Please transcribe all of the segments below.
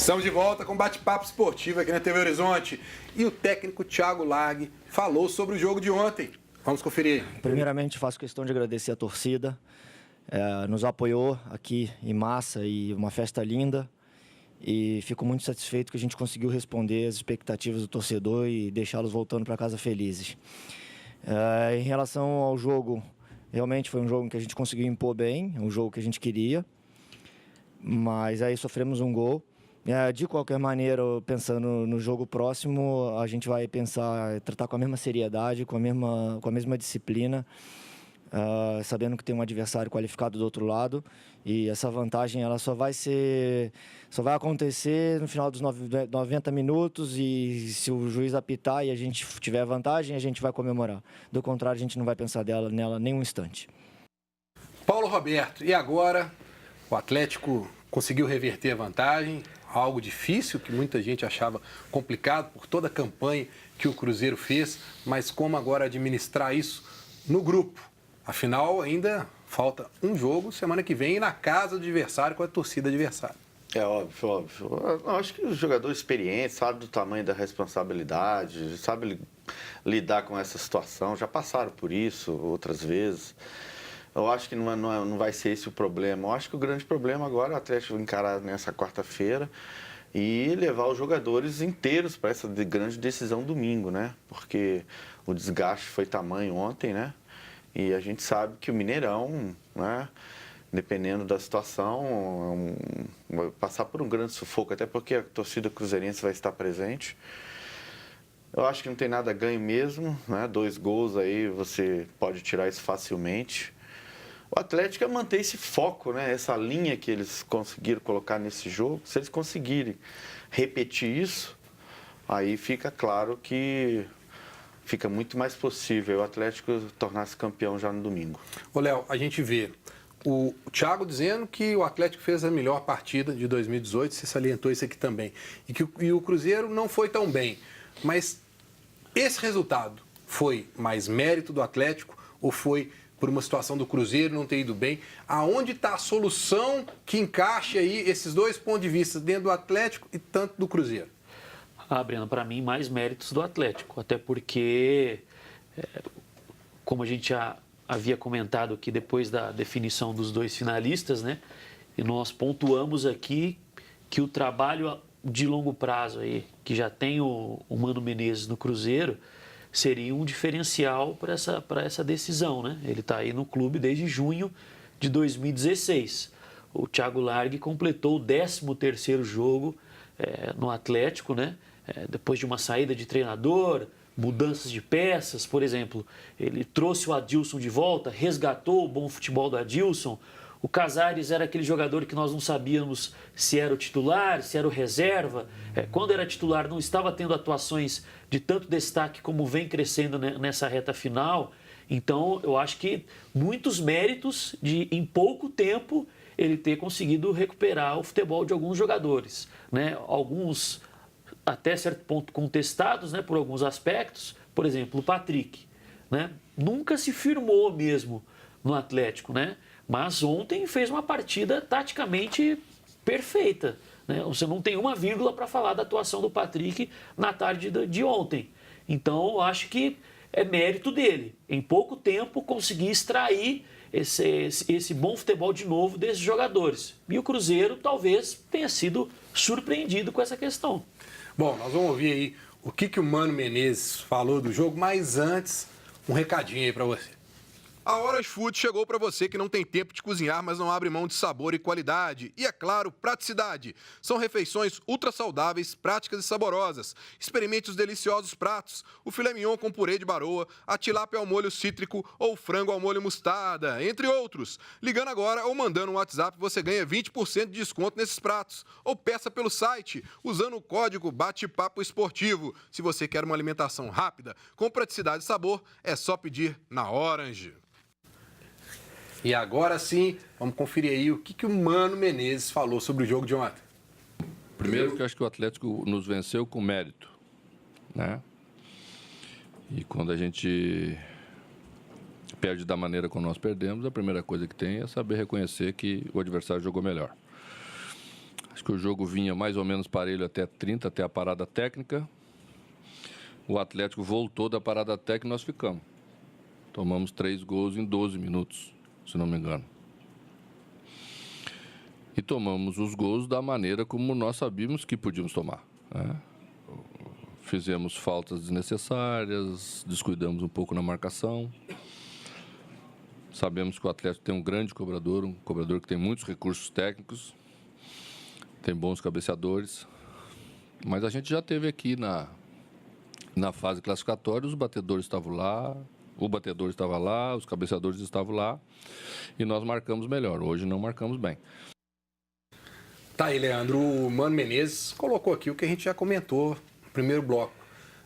Estamos de volta com bate-papo esportivo aqui na TV Horizonte. E o técnico Thiago Largue falou sobre o jogo de ontem. Vamos conferir. Primeiramente, faço questão de agradecer a torcida. Nos apoiou aqui em massa e uma festa linda. E fico muito satisfeito que a gente conseguiu responder às expectativas do torcedor e deixá-los voltando para casa felizes. Em relação ao jogo, realmente foi um jogo que a gente conseguiu impor bem, um jogo que a gente queria. Mas aí sofremos um gol. De qualquer maneira, pensando no jogo próximo, a gente vai tratar com a mesma seriedade, com a mesma disciplina, sabendo que tem um adversário qualificado do outro lado, e essa vantagem ela só vai acontecer no final dos 90 minutos, e se o juiz apitar e a gente tiver vantagem, a gente vai comemorar. Do contrário, a gente não vai pensar nela nem um instante. Paulo Roberto, e agora o Atlético conseguiu reverter a vantagem, algo difícil, que muita gente achava complicado por toda a campanha que o Cruzeiro fez, mas como agora administrar isso no grupo? Afinal, ainda falta um jogo semana que vem na casa do adversário, com a torcida adversária. É óbvio. Eu acho que o jogador experiente sabe do tamanho da responsabilidade, sabe lidar com essa situação, já passaram por isso outras vezes. Eu acho que não vai ser esse o problema. Eu acho que o grande problema agora é o Atlético encarar nessa quarta-feira e levar os jogadores inteiros para essa grande decisão domingo, né? Porque o desgaste foi tamanho ontem, né? E a gente sabe que o Mineirão, né, dependendo da situação, vai passar por um grande sufoco, até porque a torcida cruzeirense vai estar presente. Eu acho que não tem nada a ganho mesmo, né? 2 gols aí, você pode tirar isso facilmente. O Atlético é manter esse foco, né? Essa linha que eles conseguiram colocar nesse jogo. Se eles conseguirem repetir isso, aí fica claro que fica muito mais possível o Atlético tornar-se campeão já no domingo. Ô, Léo, a gente vê o Thiago dizendo que o Atlético fez a melhor partida de 2018, você salientou isso aqui também, e o Cruzeiro não foi tão bem. Mas esse resultado foi mais mérito do Atlético ou foi por uma situação do Cruzeiro não ter ido bem? Aonde está a solução que encaixe aí esses dois pontos de vista, dentro do Atlético e tanto do Cruzeiro? Breno, para mim, mais méritos do Atlético, até porque, como a gente já havia comentado aqui depois da definição dos 2 finalistas, né, e nós pontuamos aqui que o trabalho de longo prazo aí, que já tem o Mano Menezes no Cruzeiro, seria um diferencial para essa decisão, né? Ele está aí no clube desde junho de 2016. O Thiago Largue completou o 13º jogo no Atlético, né? Depois de uma saída de treinador, mudanças de peças, por exemplo, ele trouxe o Adilson de volta, resgatou o bom futebol do Adilson. O Casares era aquele jogador que nós não sabíamos se era o titular, se era o reserva. Quando era titular, não estava tendo atuações de tanto destaque como vem crescendo nessa reta final. Então, eu acho que muitos méritos de, em pouco tempo, ele ter conseguido recuperar o futebol de alguns jogadores, né? Alguns, até certo ponto, contestados, né, por alguns aspectos. Por exemplo, o Patrick, né? Nunca se firmou mesmo no Atlético, né? Mas ontem fez uma partida taticamente perfeita, né? Você não tem uma vírgula para falar da atuação do Patrick na tarde de ontem. Então, eu acho que é mérito dele, em pouco tempo, conseguir extrair esse bom futebol de novo desses jogadores. E o Cruzeiro talvez tenha sido surpreendido com essa questão. Bom, nós vamos ouvir aí o que o Mano Menezes falou do jogo, mas antes, um recadinho aí para você. A Orange Food chegou para você que não tem tempo de cozinhar, mas não abre mão de sabor e qualidade. E, é claro, praticidade. São refeições ultra saudáveis, práticas e saborosas. Experimente os deliciosos pratos. O filé mignon com purê de baroa, a tilápia ao molho cítrico ou o frango ao molho mostarda, entre outros. Ligando agora ou mandando um WhatsApp, você ganha 20% de desconto nesses pratos. Ou peça pelo site, usando o código Bate-Papo Esportivo. Se você quer uma alimentação rápida, com praticidade e sabor, é só pedir na Orange. E agora sim, vamos conferir aí o que o Mano Menezes falou sobre o jogo de ontem. Primeiro que eu acho que o Atlético nos venceu com mérito, né? E quando a gente perde da maneira como nós perdemos, a primeira coisa que tem é saber reconhecer que o adversário jogou melhor. Acho que o jogo vinha mais ou menos parelho até 30, até a parada técnica. O Atlético voltou da parada técnica e nós ficamos. Tomamos 3 gols em 12 minutos, se não me engano. E tomamos os gols da maneira como nós sabíamos que podíamos tomar, né? Fizemos faltas desnecessárias, descuidamos um pouco na marcação. Sabemos que o Atlético tem um grande cobrador, um cobrador que tem muitos recursos técnicos, tem bons cabeceadores. Mas a gente já teve aqui na fase classificatória, os batedores estavam lá, o batedor estava lá, os cabeceadores estavam lá e nós marcamos melhor. Hoje não marcamos bem. Tá aí, Leandro. O Mano Menezes colocou aqui o que a gente já comentou no primeiro bloco.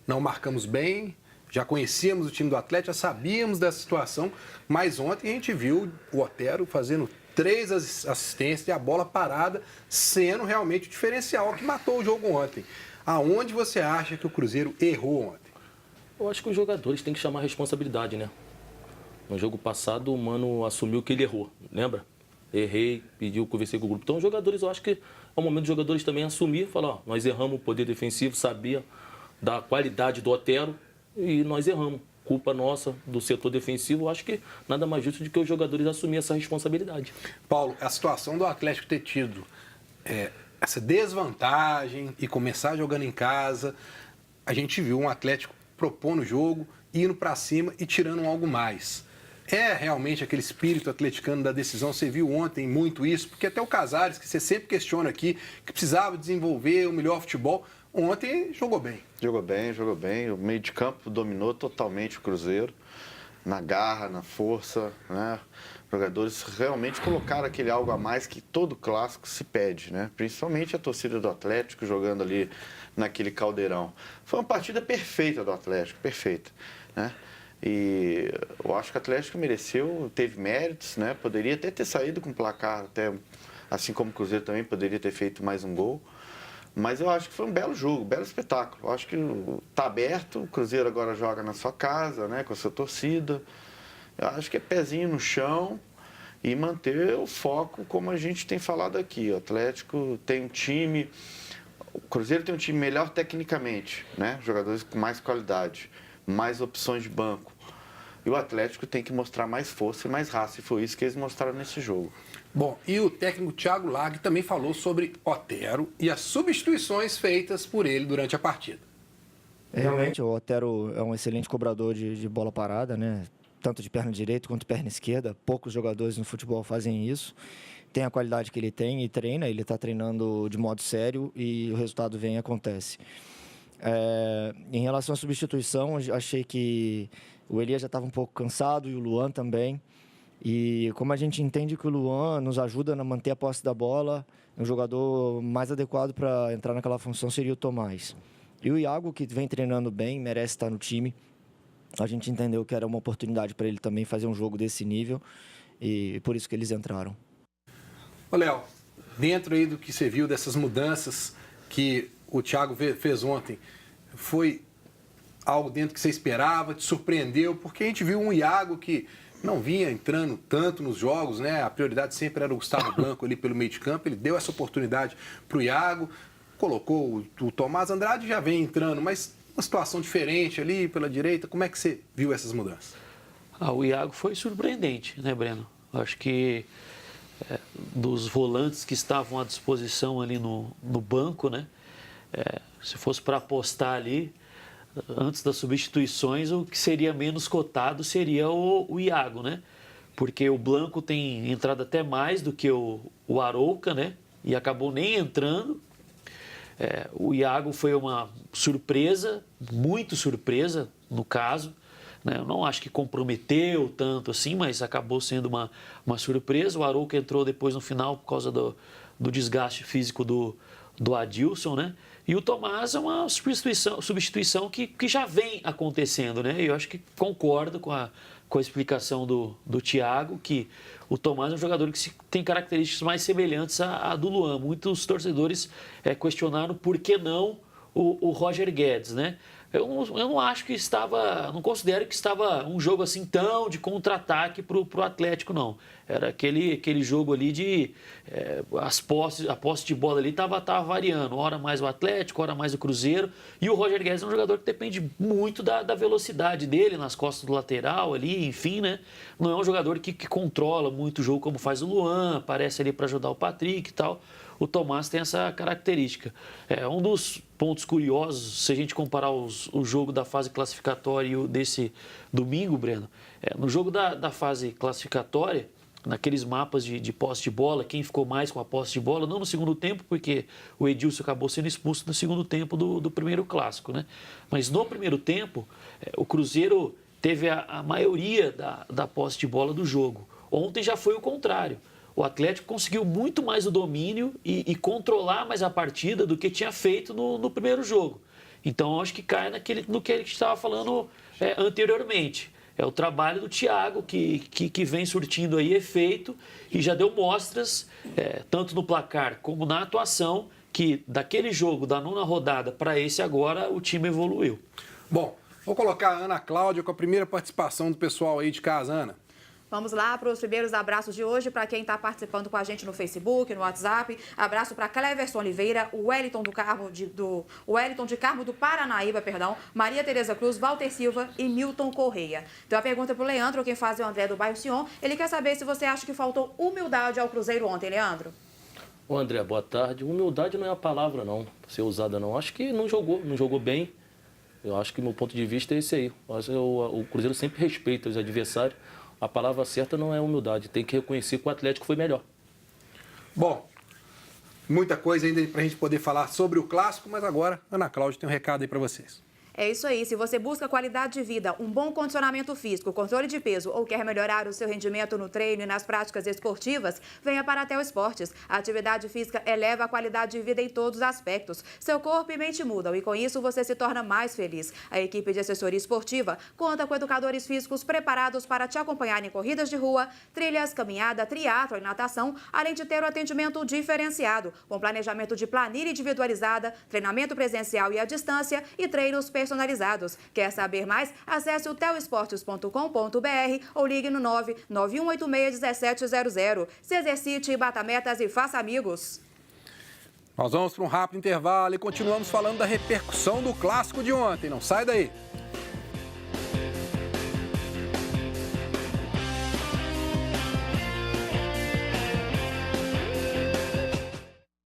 Não marcamos bem, já conhecíamos o time do Atlético, já sabíamos dessa situação, mas ontem a gente viu o Otero fazendo 3 assistências e a bola parada, sendo realmente o diferencial que matou o jogo ontem. Aonde você acha que o Cruzeiro errou ontem? Eu acho que os jogadores têm que chamar a responsabilidade, né? No jogo passado, o Mano assumiu que ele errou, lembra? Errei, conversei com o grupo. Então, os jogadores, eu acho que é o momento dos jogadores também assumir, falar, ó, nós erramos o poder defensivo, sabia da qualidade do Otero e nós erramos. Culpa nossa do setor defensivo, eu acho que nada mais justo do que os jogadores assumirem essa responsabilidade. Paulo, a situação do Atlético ter tido essa desvantagem e começar jogando em casa, a gente viu um Atlético propondo o jogo, indo para cima e tirando algo mais. É realmente aquele espírito atleticano da decisão? Você viu ontem muito isso? Porque até o Casares, que você sempre questiona aqui, que precisava desenvolver o melhor futebol, ontem jogou bem. Jogou bem, jogou bem. O meio de campo dominou totalmente o Cruzeiro, na garra, na força, né? Os jogadores realmente colocaram aquele algo a mais que todo clássico se pede, né? Principalmente a torcida do Atlético jogando ali naquele caldeirão. Foi uma partida perfeita do Atlético, perfeita, né? E eu acho que o Atlético mereceu, teve méritos, né? Poderia até ter saído com placar, até, assim como o Cruzeiro também poderia ter feito mais um gol. Mas eu acho que foi um belo jogo, um belo espetáculo. Eu acho que está aberto, o Cruzeiro agora joga na sua casa, né? Com a sua torcida. Eu acho que é pezinho no chão e manter o foco, como a gente tem falado aqui. O Atlético tem um time... O Cruzeiro tem um time melhor tecnicamente, né? Jogadores com mais qualidade, mais opções de banco. E o Atlético tem que mostrar mais força e mais raça. E foi isso que eles mostraram nesse jogo. Bom, e o técnico Thiago Largue também falou sobre Otero e as substituições feitas por ele durante a partida. Realmente, o Otero é um excelente cobrador de bola parada, né? Tanto de perna direita quanto perna esquerda. Poucos jogadores no futebol fazem isso. Tem a qualidade que ele tem e treina. Ele está treinando de modo sério e o resultado vem e acontece. Em relação à substituição, achei que o Elias já estava um pouco cansado e o Luan também. E como a gente entende que o Luan nos ajuda a manter a posse da bola, um jogador mais adequado para entrar naquela função seria o Tomás. E o Iago, que vem treinando bem, merece estar no time. A gente entendeu que era uma oportunidade para ele também fazer um jogo desse nível e por isso que eles entraram. Ô, Léo, dentro aí do que você viu dessas mudanças que o Thiago fez ontem, foi algo dentro que você esperava, te surpreendeu? Porque a gente viu um Iago que não vinha entrando tanto nos jogos, né? A prioridade sempre era o Gustavo Blanco ali pelo meio de campo. Ele deu essa oportunidade para o Iago, colocou o Tomás Andrade, já vem entrando, mas uma situação diferente ali pela direita. Como é que você viu essas mudanças? O Iago foi surpreendente, né, Breno? Acho que dos volantes que estavam à disposição ali no banco, né? Se fosse para apostar ali, antes das substituições, o que seria menos cotado seria o Iago, né? Porque o Blanco tem entrado até mais do que o Arouca, né? E acabou nem entrando. O Iago foi uma surpresa, muito surpresa no caso, né? Eu não acho que comprometeu tanto assim, mas acabou sendo uma surpresa. O Arouca entrou depois no final por causa do desgaste físico do Adilson, né? E o Tomás é uma substituição que já vem acontecendo, né? E eu acho que concordo com a explicação do Thiago, que o Tomás é um jogador que tem características mais semelhantes à do Luan. Muitos torcedores questionaram por que não o Roger Guedes, né? eu não acho que estava, não considero que estava um jogo assim tão de contra-ataque para o Atlético, não. Era aquele jogo ali de a posse de bola ali estava variando, hora mais o Atlético, hora mais o Cruzeiro, e o Roger Guedes é um jogador que depende muito da velocidade dele nas costas do lateral ali, enfim, né? Não é um jogador que controla muito o jogo como faz o Luan, aparece ali para ajudar o Patrick e tal. O Tomás tem essa característica. Um dos pontos curiosos, se a gente comparar o jogo da fase classificatória e o desse domingo, Breno, no jogo da fase classificatória, naqueles mapas de posse de bola, quem ficou mais com a posse de bola, não no segundo tempo, porque o Edilson acabou sendo expulso no segundo tempo do primeiro clássico, né? Mas no primeiro tempo, o Cruzeiro teve a maioria da posse de bola do jogo. Ontem já foi o contrário. O Atlético conseguiu muito mais o domínio e controlar mais a partida do que tinha feito no primeiro jogo. Então, acho que cai no que a gente estava falando anteriormente. É o trabalho do Thiago que vem surtindo aí efeito e já deu mostras, tanto no placar como na atuação, que daquele jogo da 9ª rodada para esse agora, o time evoluiu. Bom, vou colocar a Ana Cláudia com a primeira participação do pessoal aí de casa, Ana. Vamos lá para os primeiros abraços de hoje, para quem está participando com a gente no Facebook, no WhatsApp. Abraço para Cleverson Oliveira, o Wellington de Carmo do Paranaíba, Maria Tereza Cruz, Walter Silva e Milton Correia. Então a pergunta para o Leandro, quem faz é o André do bairro Sion. Ele quer saber se você acha que faltou humildade ao Cruzeiro ontem, Leandro. Ô André, boa tarde. Humildade não é a palavra não, ser usada não. Acho que não jogou bem. Eu acho que meu ponto de vista é esse aí. O Cruzeiro sempre respeita os adversários. A palavra certa não é humildade, tem que reconhecer que o Atlético foi melhor. Bom, muita coisa ainda para a gente poder falar sobre o clássico, mas agora, Ana Cláudia tem um recado aí para vocês. É isso aí. Se você busca qualidade de vida, um bom condicionamento físico, controle de peso ou quer melhorar o seu rendimento no treino e nas práticas esportivas, venha para a Tel Esportes. A atividade física eleva a qualidade de vida em todos os aspectos. Seu corpo e mente mudam e com isso você se torna mais feliz. A equipe de assessoria esportiva conta com educadores físicos preparados para te acompanhar em corridas de rua, trilhas, caminhada, triatlo e natação, além de ter um atendimento diferenciado, com planejamento de planilha individualizada, treinamento presencial e à distância e treinos personalizados. Quer saber mais? Acesse o telesportes.com.br ou ligue no 991861700. Se exercite, bata metas e faça amigos. Nós vamos para um rápido intervalo e continuamos falando da repercussão do clássico de ontem. Não sai daí.